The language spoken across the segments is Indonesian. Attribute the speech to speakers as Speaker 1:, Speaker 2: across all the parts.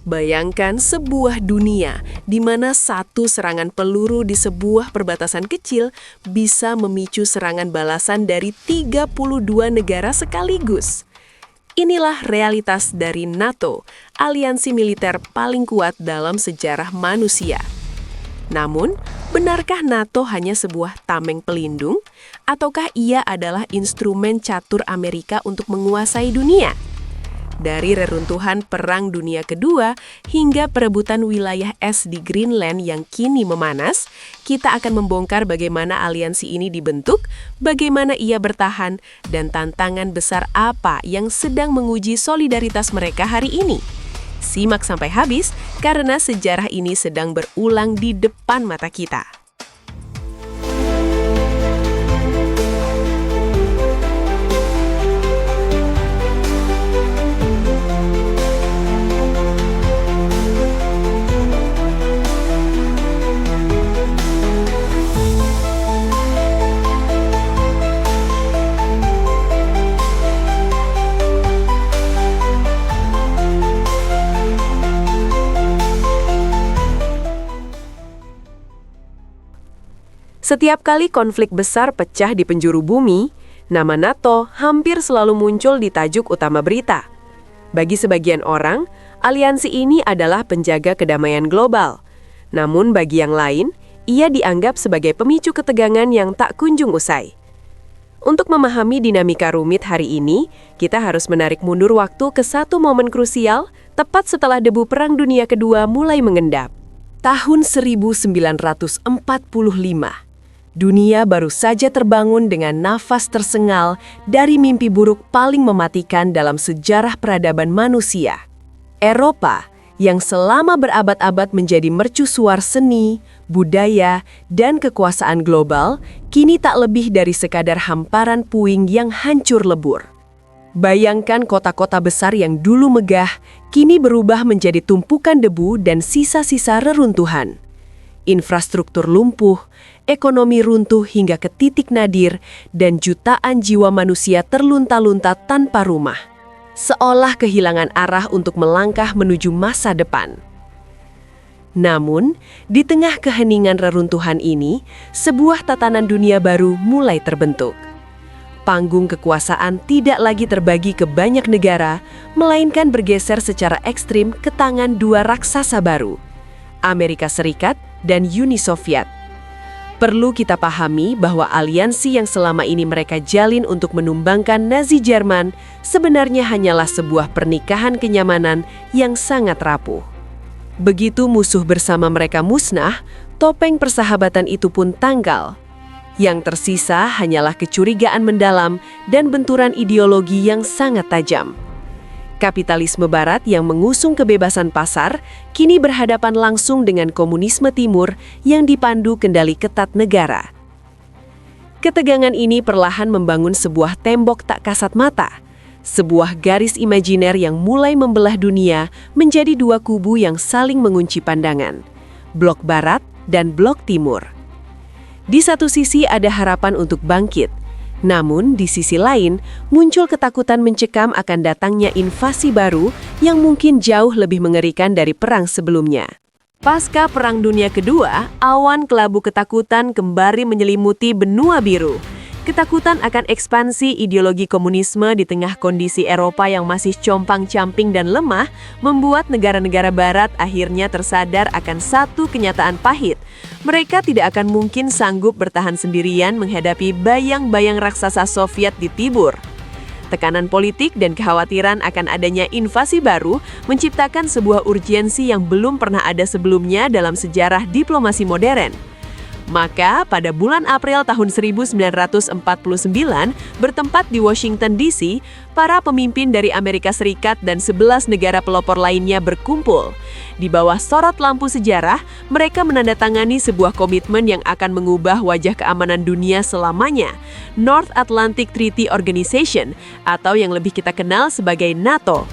Speaker 1: Bayangkan sebuah dunia di mana satu serangan peluru di sebuah perbatasan kecil bisa memicu serangan balasan dari 32 negara sekaligus. Inilah realitas dari NATO, aliansi militer paling kuat dalam sejarah manusia. Namun, benarkah NATO hanya sebuah tameng pelindung? Ataukah ia adalah instrumen catur Amerika untuk menguasai dunia? Dari reruntuhan Perang Dunia Kedua hingga perebutan wilayah es di Greenland yang kini memanas, kita akan membongkar bagaimana aliansi ini dibentuk, bagaimana ia bertahan, dan tantangan besar apa yang sedang menguji solidaritas mereka hari ini. Simak sampai habis, karena sejarah ini sedang berulang di depan mata kita. Setiap kali konflik besar pecah di penjuru bumi, nama NATO hampir selalu muncul di tajuk utama berita. Bagi sebagian orang, aliansi ini adalah penjaga kedamaian global. Namun bagi yang lain, ia dianggap sebagai pemicu ketegangan yang tak kunjung usai. Untuk memahami dinamika rumit hari ini, kita harus menarik mundur waktu ke satu momen krusial tepat setelah debu Perang Dunia Kedua mulai mengendap. Tahun 1945. Dunia baru saja terbangun dengan nafas tersengal dari mimpi buruk paling mematikan dalam sejarah peradaban manusia. Eropa, yang selama berabad-abad menjadi mercusuar seni, budaya, dan kekuasaan global, kini tak lebih dari sekadar hamparan puing yang hancur lebur. Bayangkan kota-kota besar yang dulu megah, kini berubah menjadi tumpukan debu dan sisa-sisa reruntuhan. Infrastruktur lumpuh, ekonomi runtuh hingga ke titik nadir, dan jutaan jiwa manusia terlunta-lunta tanpa rumah. Seolah kehilangan arah untuk melangkah menuju masa depan. Namun, di tengah keheningan reruntuhan ini, sebuah tatanan dunia baru mulai terbentuk. Panggung kekuasaan tidak lagi terbagi ke banyak negara, melainkan bergeser secara ekstrim ke tangan dua raksasa baru, Amerika Serikat dan Uni Soviet. Perlu kita pahami bahwa aliansi yang selama ini mereka jalin untuk menumbangkan Nazi Jerman sebenarnya hanyalah sebuah pernikahan kenyamanan yang sangat rapuh. Begitu musuh bersama mereka musnah, topeng persahabatan itu pun tanggal. Yang tersisa hanyalah kecurigaan mendalam dan benturan ideologi yang sangat tajam. Kapitalisme Barat yang mengusung kebebasan pasar kini berhadapan langsung dengan komunisme Timur yang dipandu kendali ketat negara. Ketegangan ini perlahan membangun sebuah tembok tak kasat mata, sebuah garis imajiner yang mulai membelah dunia menjadi dua kubu yang saling mengunci pandangan, blok Barat dan blok Timur. Di satu sisi ada harapan untuk bangkit, namun di sisi lain muncul ketakutan mencekam akan datangnya invasi baru yang mungkin jauh lebih mengerikan dari perang sebelumnya. Pasca Perang Dunia Kedua, awan kelabu ketakutan kembali menyelimuti benua biru. Ketakutan akan ekspansi ideologi komunisme di tengah kondisi Eropa yang masih compang-camping dan lemah membuat negara-negara Barat akhirnya tersadar akan satu kenyataan pahit. Mereka tidak akan mungkin sanggup bertahan sendirian menghadapi bayang-bayang raksasa Soviet di Tibur. Tekanan politik dan kekhawatiran akan adanya invasi baru menciptakan sebuah urgensi yang belum pernah ada sebelumnya dalam sejarah diplomasi modern. Maka pada bulan April tahun 1949 bertempat di Washington DC, para pemimpin dari Amerika Serikat dan 11 negara pelopor lainnya berkumpul. Di bawah sorot lampu sejarah, mereka menandatangani sebuah komitmen yang akan mengubah wajah keamanan dunia selamanya, North Atlantic Treaty Organization, atau yang lebih kita kenal sebagai NATO.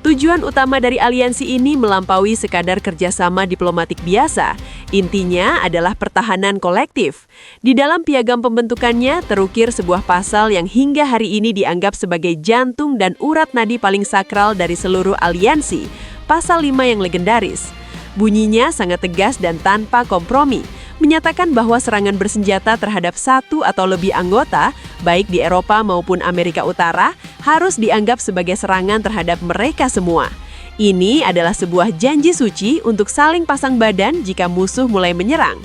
Speaker 1: Tujuan utama dari aliansi ini melampaui sekadar kerjasama diplomatik biasa. Intinya adalah pertahanan kolektif. Di dalam piagam pembentukannya terukir sebuah pasal yang hingga hari ini dianggap sebagai jantung dan urat nadi paling sakral dari seluruh aliansi, pasal 5 yang legendaris. Bunyinya sangat tegas dan tanpa kompromi, menyatakan bahwa serangan bersenjata terhadap satu atau lebih anggota, baik di Eropa maupun Amerika Utara, harus dianggap sebagai serangan terhadap mereka semua. Ini adalah sebuah janji suci untuk saling pasang badan jika musuh mulai menyerang.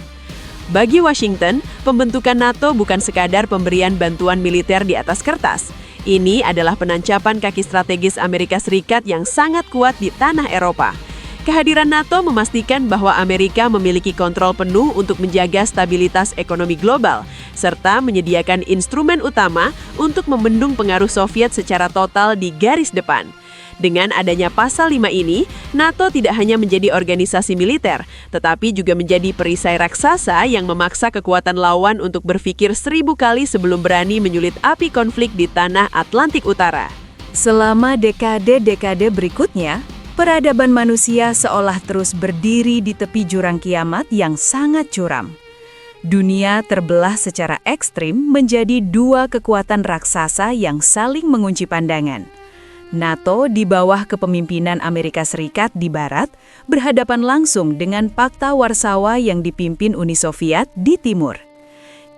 Speaker 1: Bagi Washington, pembentukan NATO bukan sekadar pemberian bantuan militer di atas kertas. Ini adalah penancapan kaki strategis Amerika Serikat yang sangat kuat di tanah Eropa. Kehadiran NATO memastikan bahwa Amerika memiliki kontrol penuh untuk menjaga stabilitas ekonomi global, serta menyediakan instrumen utama untuk membendung pengaruh Soviet secara total di garis depan. Dengan adanya pasal 5 ini, NATO tidak hanya menjadi organisasi militer, tetapi juga menjadi perisai raksasa yang memaksa kekuatan lawan untuk berpikir 1000 kali sebelum berani menyulit api konflik di tanah Atlantik Utara.
Speaker 2: Selama dekade-dekade berikutnya, peradaban manusia seolah terus berdiri di tepi jurang kiamat yang sangat curam. Dunia terbelah secara ekstrim menjadi dua kekuatan raksasa yang saling mengunci pandangan. NATO di bawah kepemimpinan Amerika Serikat di barat berhadapan langsung dengan Pakta Warsawa yang dipimpin Uni Soviet di timur.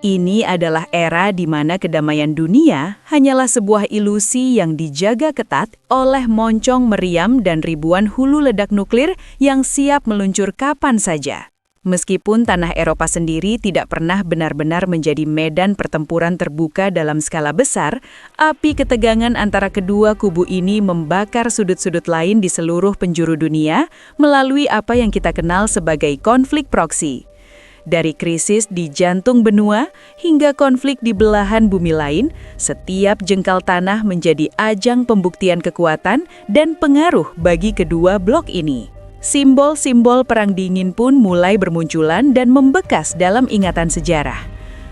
Speaker 2: Ini adalah era di mana kedamaian dunia hanyalah sebuah ilusi yang dijaga ketat oleh moncong meriam dan ribuan hulu ledak nuklir yang siap meluncur kapan saja. Meskipun tanah Eropa sendiri tidak pernah benar-benar menjadi medan pertempuran terbuka dalam skala besar, api ketegangan antara kedua kubu ini membakar sudut-sudut lain di seluruh penjuru dunia melalui apa yang kita kenal sebagai konflik proksi. Dari krisis di jantung benua hingga konflik di belahan bumi lain, setiap jengkal tanah menjadi ajang pembuktian kekuatan dan pengaruh bagi kedua blok ini. Simbol-simbol Perang Dingin pun mulai bermunculan dan membekas dalam ingatan sejarah.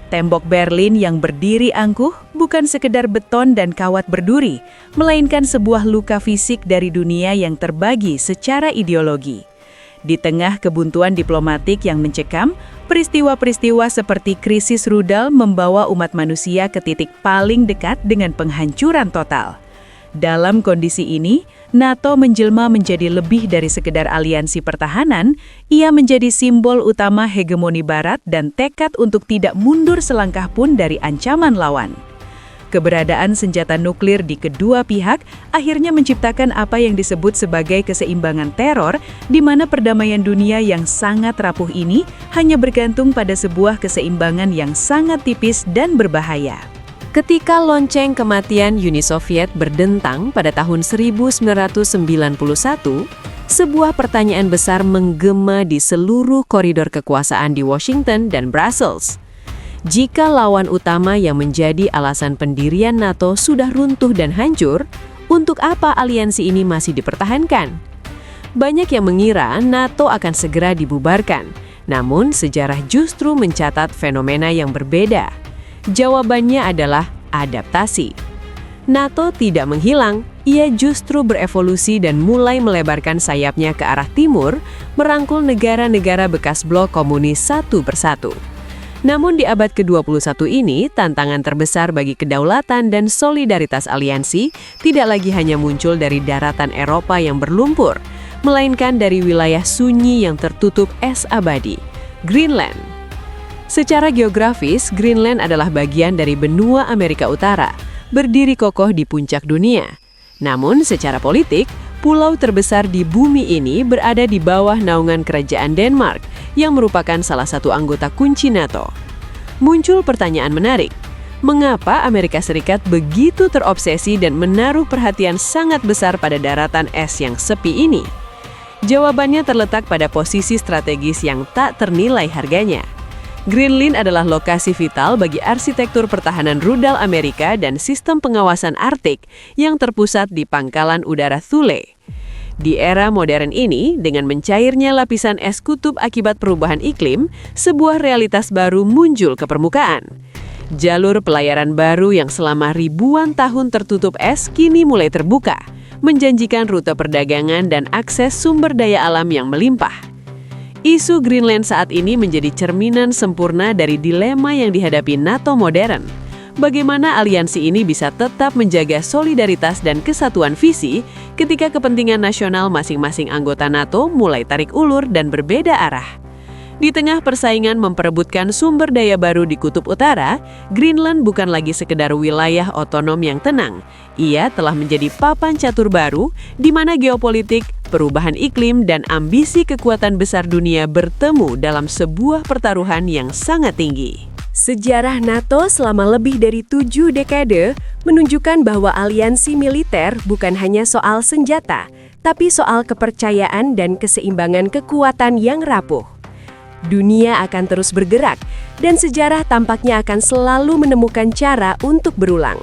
Speaker 2: Tembok Berlin yang berdiri angkuh bukan sekedar beton dan kawat berduri, melainkan sebuah luka fisik dari dunia yang terbagi secara ideologi. Di tengah kebuntuan diplomatik yang mencekam, peristiwa-peristiwa seperti krisis rudal membawa umat manusia ke titik paling dekat dengan penghancuran total. Dalam kondisi ini, NATO menjelma menjadi lebih dari sekedar aliansi pertahanan, ia menjadi simbol utama hegemoni Barat dan tekad untuk tidak mundur selangkah pun dari ancaman lawan. Keberadaan senjata nuklir di kedua pihak akhirnya menciptakan apa yang disebut sebagai keseimbangan teror, di mana perdamaian dunia yang sangat rapuh ini hanya bergantung pada sebuah keseimbangan yang sangat tipis dan berbahaya.
Speaker 1: Ketika lonceng kematian Uni Soviet berdentang pada tahun 1991, sebuah pertanyaan besar menggema di seluruh koridor kekuasaan di Washington dan Brussels. Jika lawan utama yang menjadi alasan pendirian NATO sudah runtuh dan hancur, untuk apa aliansi ini masih dipertahankan? Banyak yang mengira NATO akan segera dibubarkan, namun sejarah justru mencatat fenomena yang berbeda. Jawabannya adalah adaptasi. NATO tidak menghilang, ia justru berevolusi dan mulai melebarkan sayapnya ke arah timur, merangkul negara-negara bekas blok komunis satu persatu. Namun di abad ke-21 ini, tantangan terbesar bagi kedaulatan dan solidaritas aliansi tidak lagi hanya muncul dari daratan Eropa yang berlumpur, melainkan dari wilayah sunyi yang tertutup es abadi, Greenland. Secara geografis, Greenland adalah bagian dari benua Amerika Utara, berdiri kokoh di puncak dunia. Namun secara politik, pulau terbesar di bumi ini berada di bawah naungan kerajaan Denmark, yang merupakan salah satu anggota kunci NATO. Muncul pertanyaan menarik, mengapa Amerika Serikat begitu terobsesi dan menaruh perhatian sangat besar pada daratan es yang sepi ini? Jawabannya terletak pada posisi strategis yang tak ternilai harganya. Greenland adalah lokasi vital bagi arsitektur pertahanan rudal Amerika dan sistem pengawasan Arktik yang terpusat di pangkalan udara Thule. Di era modern ini, dengan mencairnya lapisan es kutub akibat perubahan iklim, sebuah realitas baru muncul ke permukaan. Jalur pelayaran baru yang selama ribuan tahun tertutup es kini mulai terbuka, menjanjikan rute perdagangan dan akses sumber daya alam yang melimpah. Isu Greenland saat ini menjadi cerminan sempurna dari dilema yang dihadapi NATO modern. bagaimana aliansi ini bisa tetap menjaga solidaritas dan kesatuan visi ketika kepentingan nasional masing-masing anggota NATO mulai tarik ulur dan berbeda arah. Di tengah persaingan memperebutkan sumber daya baru di Kutub Utara, Greenland bukan lagi sekedar wilayah otonom yang tenang. Ia telah menjadi papan catur baru di mana geopolitik, perubahan iklim, dan ambisi kekuatan besar dunia bertemu dalam sebuah pertaruhan yang sangat tinggi. Sejarah NATO selama lebih dari 7 dekade menunjukkan bahwa aliansi militer bukan hanya soal senjata, tapi soal kepercayaan dan keseimbangan kekuatan yang rapuh. Dunia akan terus bergerak, dan sejarah tampaknya akan selalu menemukan cara untuk berulang.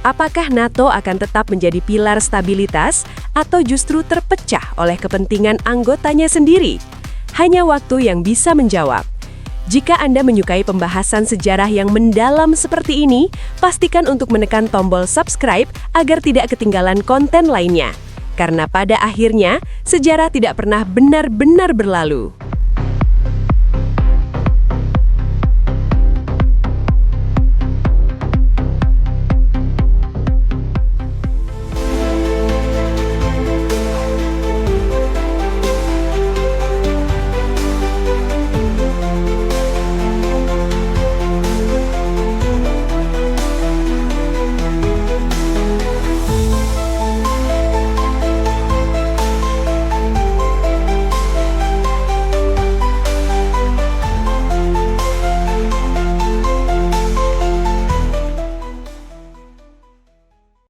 Speaker 1: Apakah NATO akan tetap menjadi pilar stabilitas, atau justru terpecah oleh kepentingan anggotanya sendiri? Hanya waktu yang bisa menjawab. Jika Anda menyukai pembahasan sejarah yang mendalam seperti ini, pastikan untuk menekan tombol subscribe agar tidak ketinggalan konten lainnya. Karena pada akhirnya, sejarah tidak pernah benar-benar berlalu.